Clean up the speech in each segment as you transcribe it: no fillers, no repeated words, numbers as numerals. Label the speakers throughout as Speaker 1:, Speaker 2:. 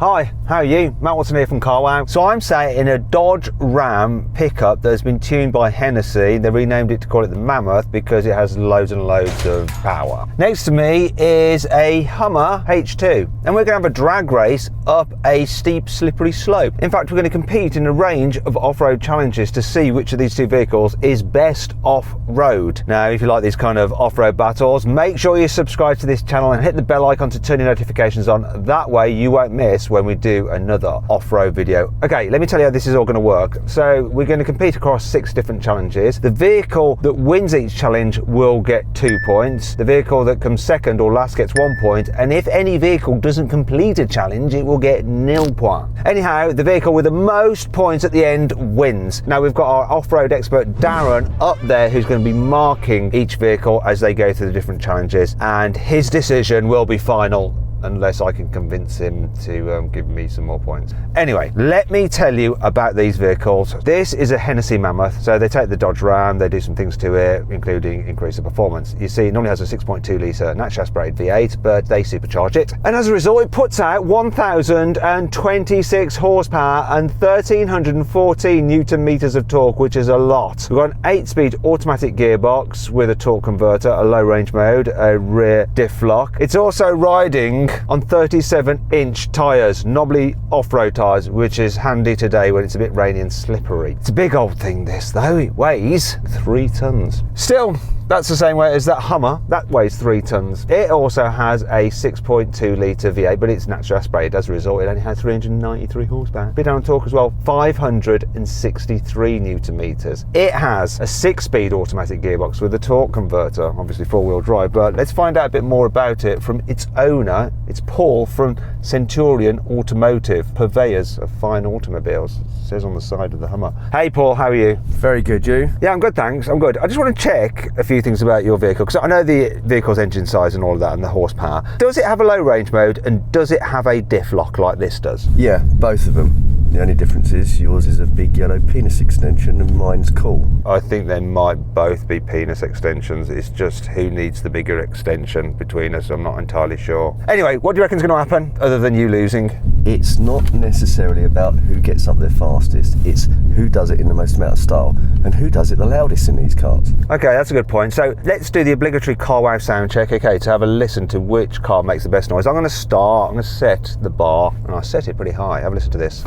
Speaker 1: Hi, how are you? Matt Watson here from CarWow. So I'm sat in a Dodge Ram pickup that has been tuned by Hennessy. They renamed it to call it the Mammoth because it has loads and loads of power. Next to me is a Hummer H2 and we're going to have a drag race up a steep slippery slope. In fact, we're going to compete in a range of off-road challenges to see which of these two vehicles is best off-road. Now, if you like these kind of off-road battles, make sure you subscribe to this channel and hit the bell icon to turn your notifications on. That way you won't miss when we do another off-road video. Okay, let me tell you how this is all going to work. So we're going to compete across 6 different challenges. The vehicle that wins each challenge will get 2 points. The vehicle that comes second or last gets 1 point. And if any vehicle doesn't complete a challenge, it will get 0 points. Anyhow, the vehicle with the most points at the end wins. Now we've got our off-road expert Darren up there who's going to be marking each vehicle as they go through the different challenges, and his decision will be final unless I can convince him to give me some more points. Anyway, let me tell you about these vehicles. This is a Hennessy Mammoth, so they take the Dodge Ram, they do some things to it, including increase the performance. You see, it normally has a 6.2 litre naturally aspirated V8, but they supercharge it. And as a result, it puts out 1,026 horsepower and 1,314 Newton meters of torque, which is a lot. We've got an 8-speed automatic gearbox with a torque converter, a low range mode, a rear diff lock. It's also riding on 37-inch tyres, knobbly off-road tyres, which is handy today when it's a bit rainy and slippery. It's a big old thing this though, it weighs 3 tons. Still, that's the same weight as that Hummer, that weighs 3 tons. It also has a 6.2 litre V8, but it's naturally aspirated. As a result, it only has 393 horsepower. Bit down on torque as well, 563 Newton meters. It has a 6-speed automatic gearbox with a torque converter, obviously 4-wheel drive, but let's find out a bit more about it from its owner. It's Paul from Centurion Automotive, purveyors of fine automobiles. It says on the side of the Hummer. Hey Paul, how are you?
Speaker 2: Very good, you?
Speaker 1: Yeah, I'm good, thanks. I'm good. I just want to check a few things about your vehicle, because I know the vehicle's engine size and all of that and the horsepower. Does it have a low range mode and does it have a diff lock like this does?
Speaker 2: Yeah, both of them. The only difference is yours is a big yellow penis extension and mine's cool.
Speaker 1: I think they might both be penis extensions. It's just who needs the bigger extension between us. I'm not entirely sure. Anyway, what do you reckon's going to happen other than you losing?
Speaker 2: It's not necessarily about who gets up there fastest. It's who does it in the most amount of style and who does it the loudest in these cars.
Speaker 1: Okay, that's a good point. So let's do the obligatory CarWow sound check, okay, to have a listen to which car makes the best noise. I'm going to start, I'm going to set the bar, and I set it pretty high. Have a listen to this.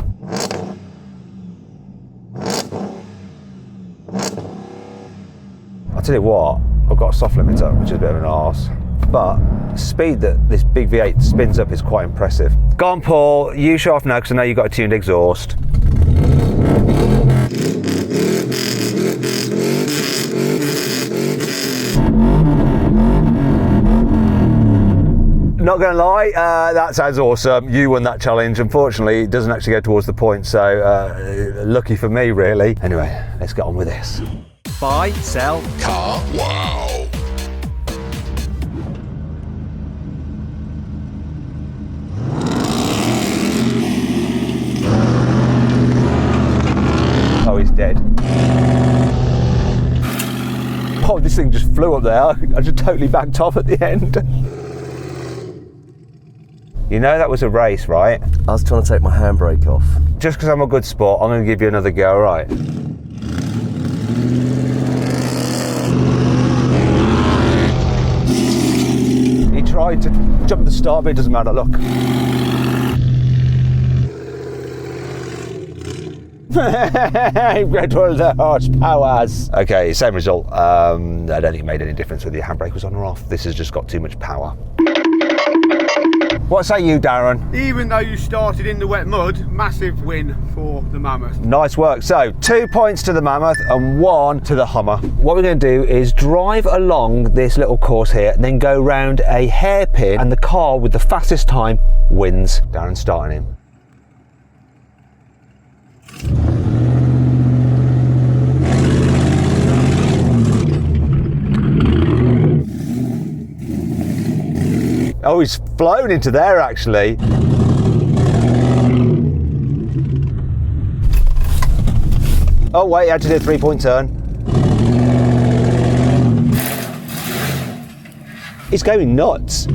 Speaker 1: I'll tell you what, I've got a soft limiter, which is a bit of an arse, but the speed that this big V8 spins up is quite impressive. Go on Paul, you show off now because I know you've got a tuned exhaust. Not gonna lie, that sounds awesome. You won that challenge. Unfortunately, it doesn't actually go towards the point, so lucky for me, really. Anyway, let's get on with this. Buy, sell,
Speaker 3: Car Wow.
Speaker 1: Oh, he's dead. Oh, this thing just flew up there. I just totally backed off at the end. You know that was a race, right?
Speaker 2: I was trying to take my handbrake off.
Speaker 1: Just because I'm a good sport, I'm going to give you another go, all right? He tried to jump the start, but it doesn't matter, look. Red all the horsepowers. Okay, same result. I don't think it made any difference whether your handbrake was on or off. This has just got too much power. What say you, Darren?
Speaker 4: Even though you started in the wet mud, massive win for the Mammoth.
Speaker 1: Nice work. So 2 points to the Mammoth and 1 to the Hummer. What we're going to do is drive along this little course here, then go round a hairpin, and the car with the fastest time wins. Darren's starting him. Oh, he's flown into there actually. Oh wait, he had to do a 3-point turn. He's going nuts.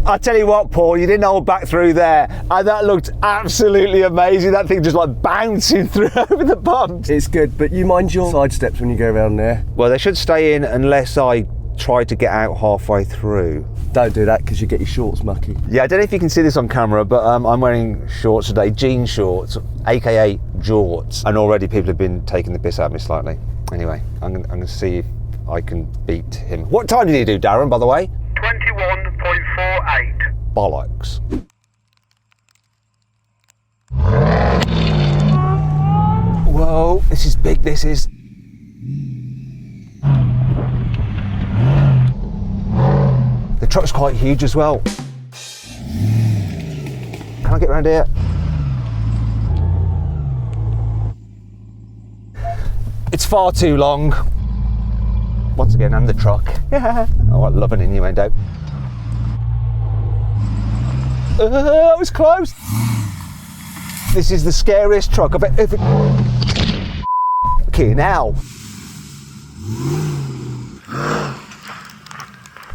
Speaker 1: I tell you what, Paul, you didn't hold back through there, and that looked absolutely amazing. That thing just like bouncing through over the bumps.
Speaker 2: It's good, but you mind your side steps when you go around there?
Speaker 1: Well, they should stay in unless I try to get out halfway through.
Speaker 2: Don't do that because you get your shorts mucky.
Speaker 1: Yeah, I don't know if you can see this on camera, but I'm wearing shorts today, jean shorts, aka jorts, and already people have been taking the piss out of me slightly. Anyway, I'm going to see if I can beat him. What time did he do, Darren, by the way?
Speaker 4: 21.48.
Speaker 1: Bollocks. Whoa, this is big, this is. The truck's quite huge as well. Can I get around here? It's far too long. Once again, I'm the truck. Yeah. Oh, I love an innuendo. That was close. This is the scariest truck I've ever. Okay, now.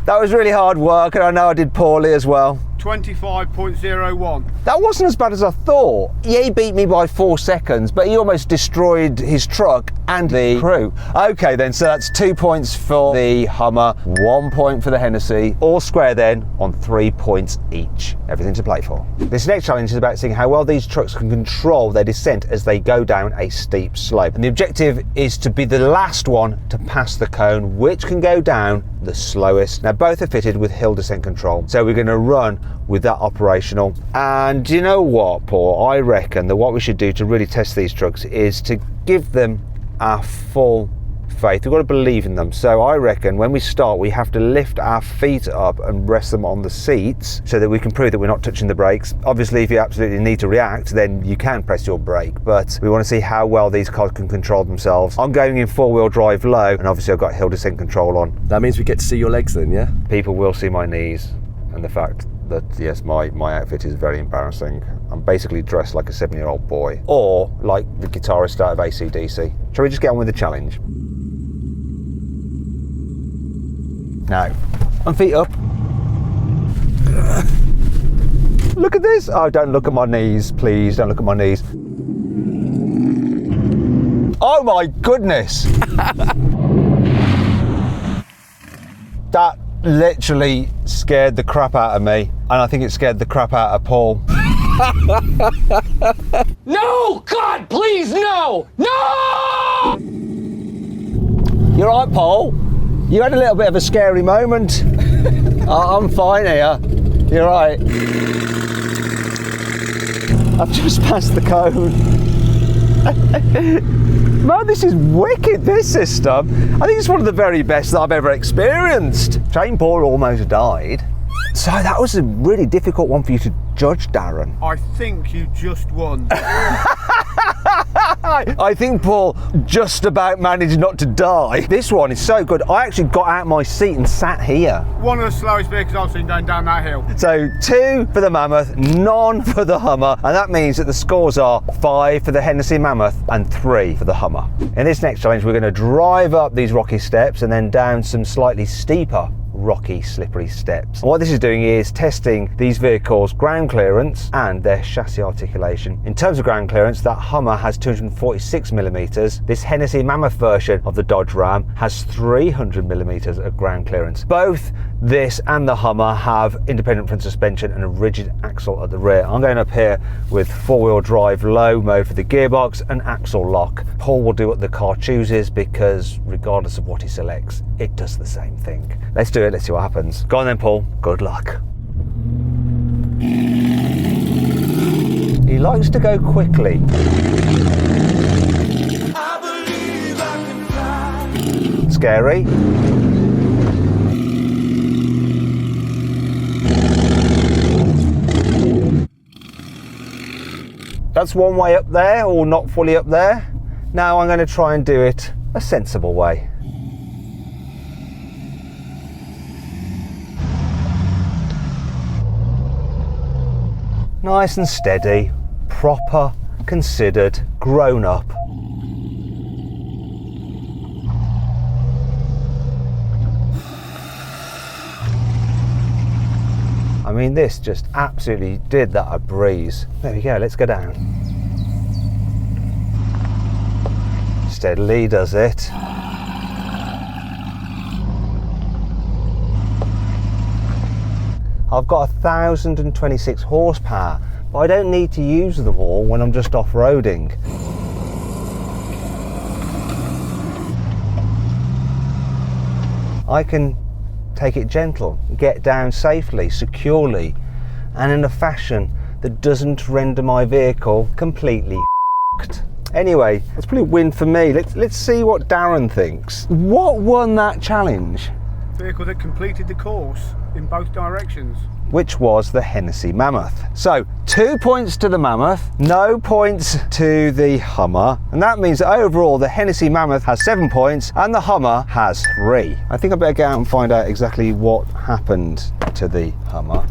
Speaker 1: That was really hard work, and I know I did poorly as well.
Speaker 4: 25.01.
Speaker 1: That wasn't as bad as I thought. Yeah, he beat me by 4 seconds, but he almost destroyed his truck and the crew. Okay then, so that's 2 points for the Hummer, 1 point for the Hennessy, all square then on 3 points each. Everything to play for. This next challenge is about seeing how well these trucks can control their descent as they go down a steep slope. And the objective is to be the last one to pass the cone, which can go down the slowest. Now both are fitted with hill descent control, so we're going to run with that operational. And you know what, Paul, I reckon that what we should do to really test these trucks is to give them our full faith. We've got to believe in them. So I reckon when we start, we have to lift our feet up and rest them on the seats so that we can prove that we're not touching the brakes. Obviously, if you absolutely need to react, then you can press your brake, but we want to see how well these cars can control themselves. I'm going in 4-wheel drive low, and obviously I've got hill descent control on.
Speaker 2: That means we get to see your legs then, yeah?
Speaker 1: People will see my knees, and the fact that, yes, my outfit is very embarrassing. I'm basically dressed like a 7-year-old boy, or like the guitarist out of AC/DC. Shall we just get on with the challenge? Now, on feet up. Look at this. Oh, don't look at my knees, please. Don't look at my knees. Oh my goodness. That literally scared the crap out of me. And I think it scared the crap out of Paul.
Speaker 3: No! God, please, no! No!
Speaker 1: You're right, Paul. You had a little bit of a scary moment. I'm fine here. You're right. I've just passed the cone. Man, this is wicked, this system. I think it's one of the very best that I've ever experienced. Shane Paul almost died. So that was a really difficult one for you to judge, Darren.
Speaker 4: I think you just won.
Speaker 1: I think Paul just about managed not to die. This one is so good. I actually got out of my seat and sat here.
Speaker 4: One of the slowest vehicles I've seen going down that hill.
Speaker 1: So 2 for the Mammoth, none for the Hummer, and that means that the scores are 5 for the Hennessy Mammoth and 3 for the Hummer. In this next challenge, we're going to drive up these rocky steps and then down some slightly steeper rocky, slippery steps. And what this is doing is testing these vehicles' ground clearance and their chassis articulation. In terms of ground clearance, that Hummer has 246mm. This Hennessy Mammoth version of the Dodge Ram has 300mm of ground clearance. Both this and the Hummer have independent front suspension and a rigid axle at the rear. I'm going up here with 4-wheel drive low mode for the gearbox and axle lock. Paul will do what the car chooses because regardless of what he selects, it does the same thing. Let's do it, let's see what happens. Go on then, Paul, good luck. He likes to go quickly. I believe I can fly. Scary. That's one way up there, or not fully up there. Now I'm going to try and do it a sensible way. Nice and steady, proper, considered, grown up. I mean, this just absolutely did that a breeze. There we go, let's go down. Steadily does it. I've got 1,026 horsepower, but I don't need to use them all when I'm just off-roading. I can take it gentle, get down safely, securely, and in a fashion that doesn't render my vehicle completely f***ed. Anyway, that's probably a win for me. Let's see what Darren thinks. What won that challenge?
Speaker 4: Vehicle that completed the course in both directions.
Speaker 1: Which was the Hennessy Mammoth. So 2 points to the Mammoth, no points to the Hummer, and that means that overall the Hennessy Mammoth has 7 points and the Hummer has 3. I think I better get out and find out exactly what happened to the Hummer.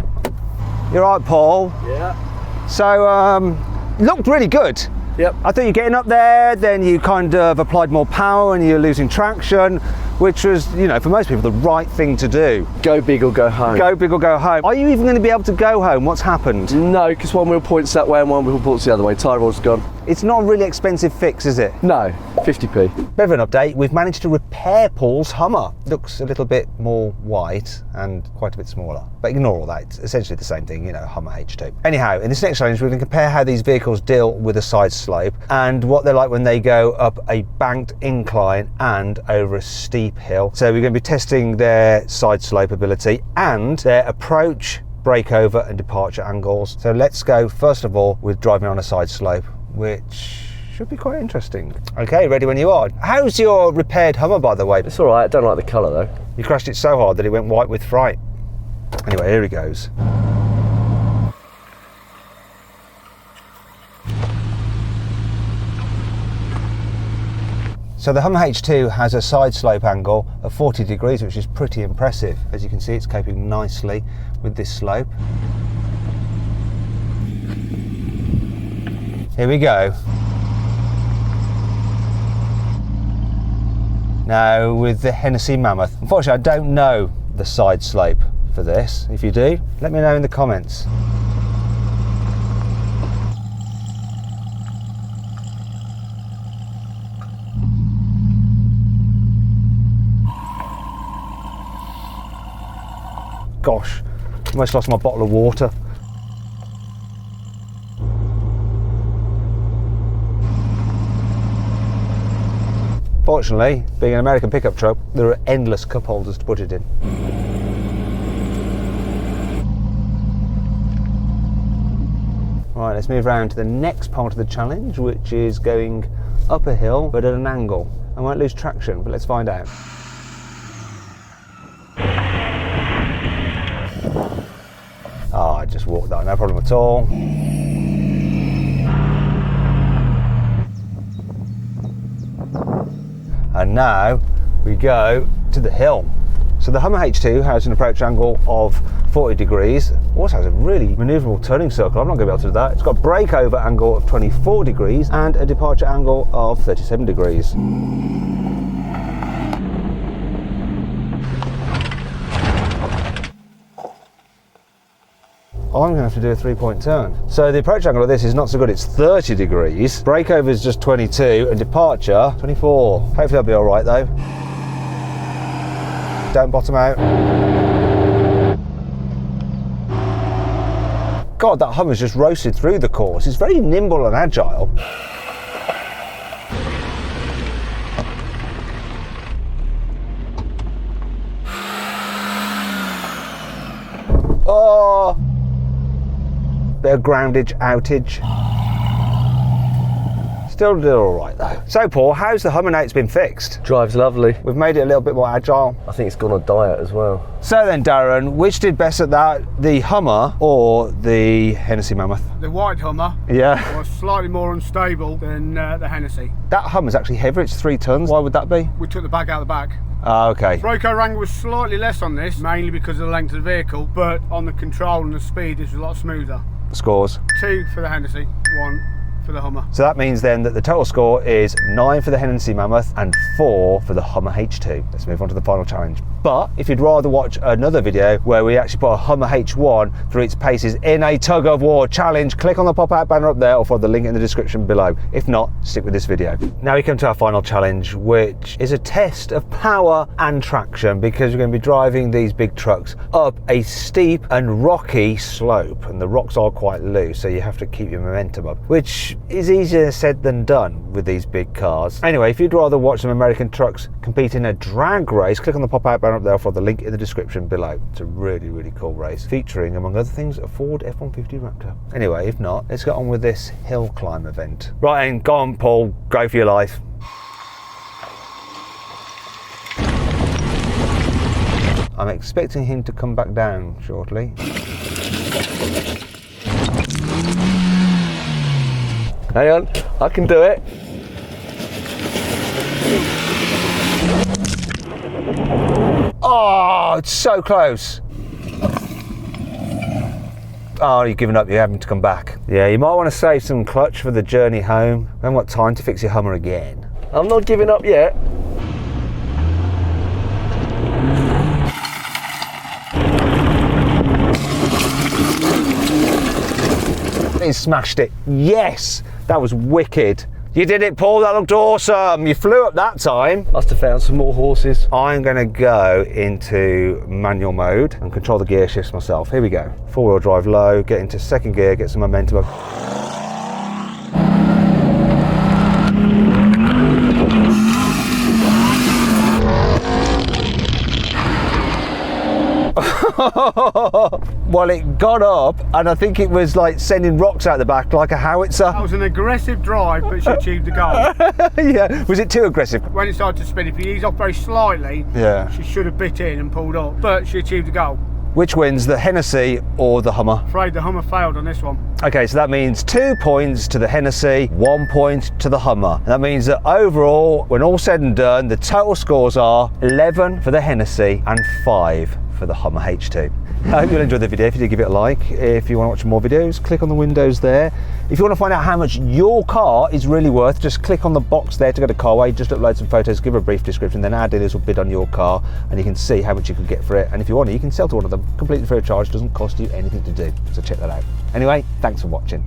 Speaker 1: You're right, Paul?
Speaker 2: Yeah.
Speaker 1: So looked really good.
Speaker 2: Yep.
Speaker 1: I thought you're getting up there, then you kind of applied more power and you're losing traction, which was, you know, for most people the right thing to do.
Speaker 2: Go big or go home.
Speaker 1: Go big or go home. Are you even going to be able to go home? What's happened?
Speaker 2: No, because one wheel points that way and one wheel points the other way. Tyre rod's gone.
Speaker 1: It's not a really expensive fix, is it?
Speaker 2: No, 50p.
Speaker 1: Bit of an update. We've managed to repair Paul's Hummer. Looks a little bit more white and quite a bit smaller. But ignore all that. It's essentially the same thing, you know, Hummer H2. Anyhow, in this next challenge, we're going to compare how these vehicles deal with a side slope and what they're like when they go up a banked incline and over a steep hill. So we're going to be testing their side slope ability and their approach, breakover and departure angles. So let's go first of all with driving on a side slope, which should be quite interesting. Okay, ready when you are. How's your repaired Hummer, by the way?
Speaker 2: It's all right. I don't like the colour though.
Speaker 1: You crashed it so hard that it went white with fright. Anyway, here he goes. So the Hummer H2 has a side slope angle of 40 degrees, which is pretty impressive. As you can see, it's coping nicely with this slope. Here we go. Now with the Hennessy Mammoth. Unfortunately, I don't know the side slope for this. If you do, let me know in the comments. Gosh, almost lost my bottle of water. Fortunately, being an American pickup truck, there are endless cup holders to put it in. Right, let's move around to the next part of the challenge, which is going up a hill, but at an angle. I won't lose traction, but let's find out. Oh, I just walked that, no problem at all. And now we go to the hill. So the Hummer H2 has an approach angle of 40 degrees, also has a really manoeuvrable turning circle. I'm not going to be able to do that. It's got a breakover angle of 24 degrees and a departure angle of 37 degrees. I'm going to have to do a 3-point turn. So the approach angle of this is not so good, it's 30 degrees. Breakover is just 22 and departure 24. Hopefully I'll be all right though. Don't bottom out. God, that Hummer's just roasted through the course. It's very nimble and agile. Oh! Bit of groundage outage. Still did all right though. So Paul, how's the Hummer now it's been fixed?
Speaker 2: Drives lovely.
Speaker 1: We've made it a little bit more agile.
Speaker 2: I think it's gone on diet as well.
Speaker 1: So then Darren, which did best at that? The Hummer or the Hennessy Mammoth?
Speaker 4: The white Hummer
Speaker 1: Yeah.
Speaker 4: was slightly more unstable than the Hennessy.
Speaker 1: That Hummer's actually heavier, it's 3 tons. Why would that be?
Speaker 4: We took the bag out of the back.
Speaker 1: Ah, okay.
Speaker 4: Breakover angle was slightly less on this, mainly because of the length of the vehicle, but on the control and the speed, this was a lot smoother.
Speaker 1: Scores.
Speaker 4: 2 for the Hennessy, 1 for the Hummer.
Speaker 1: So that means then that the total score is 9 for the Hennessy Mammoth and 4 for the Hummer H2. Let's move on to the final challenge. But if you'd rather watch another video where we actually put a Hummer H1 through its paces in a tug of war challenge, click on the pop-out banner up there or follow the link in the description below. If not, stick with this video. Now we come to our final challenge, which is a test of power and traction, because we're going to be driving these big trucks up a steep and rocky slope, and the rocks are quite loose, so you have to keep your momentum up, which is easier said than done with these big cars. Anyway, if you'd rather watch some American trucks compete in a drag race, click on the pop-out banner up there for the link in the description below. It's a really, really cool race, featuring, among other things, a Ford F-150 Raptor. Anyway, if not, let's get on with this hill climb event. Right, and go on, Paul, go for your life. I'm expecting him to come back down shortly.
Speaker 2: Hang on, I can do it.
Speaker 1: Oh, it's so close. Oh, you're giving up, you're having to come back. Yeah, you might want to save some clutch for the journey home. We haven't got time to fix your Hummer again.
Speaker 2: I'm not giving up yet.
Speaker 1: He smashed it. Yes, that was wicked. You did it, Paul, that looked awesome. You flew up that time.
Speaker 2: Must have found some more horses.
Speaker 1: I'm gonna go into manual mode and control the gear shifts myself. Here we go. 4-wheel drive low, get into second gear, get some momentum up. Well, it got up and I think it was like sending rocks out the back like a howitzer.
Speaker 4: That was an aggressive drive, but she achieved the goal.
Speaker 1: Yeah, was it too aggressive?
Speaker 4: When it started to spin, if you ease off very slightly,
Speaker 1: Yeah.
Speaker 4: she should have bit in and pulled up, but she achieved the goal.
Speaker 1: Which wins, the Hennessy or the Hummer?
Speaker 4: Afraid the Hummer failed on this one.
Speaker 1: Okay, so that means 2 points to the Hennessy, 1 point to the Hummer. And that means that overall, when all said and done, the total scores are 11 for the Hennessy and 5 for the Hummer H2. I hope you'll enjoy the video. If you did, give it a like. If you want to watch more videos, click on the windows there. If you want to find out how much your car is really worth, just click on the box there to go to Carway, just upload some photos, give a brief description, then our dealers will bid on your car and you can see how much you can get for it. And if you want it, you can sell to one of them completely free of charge, doesn't cost you anything to do. So check that out. Anyway, thanks for watching.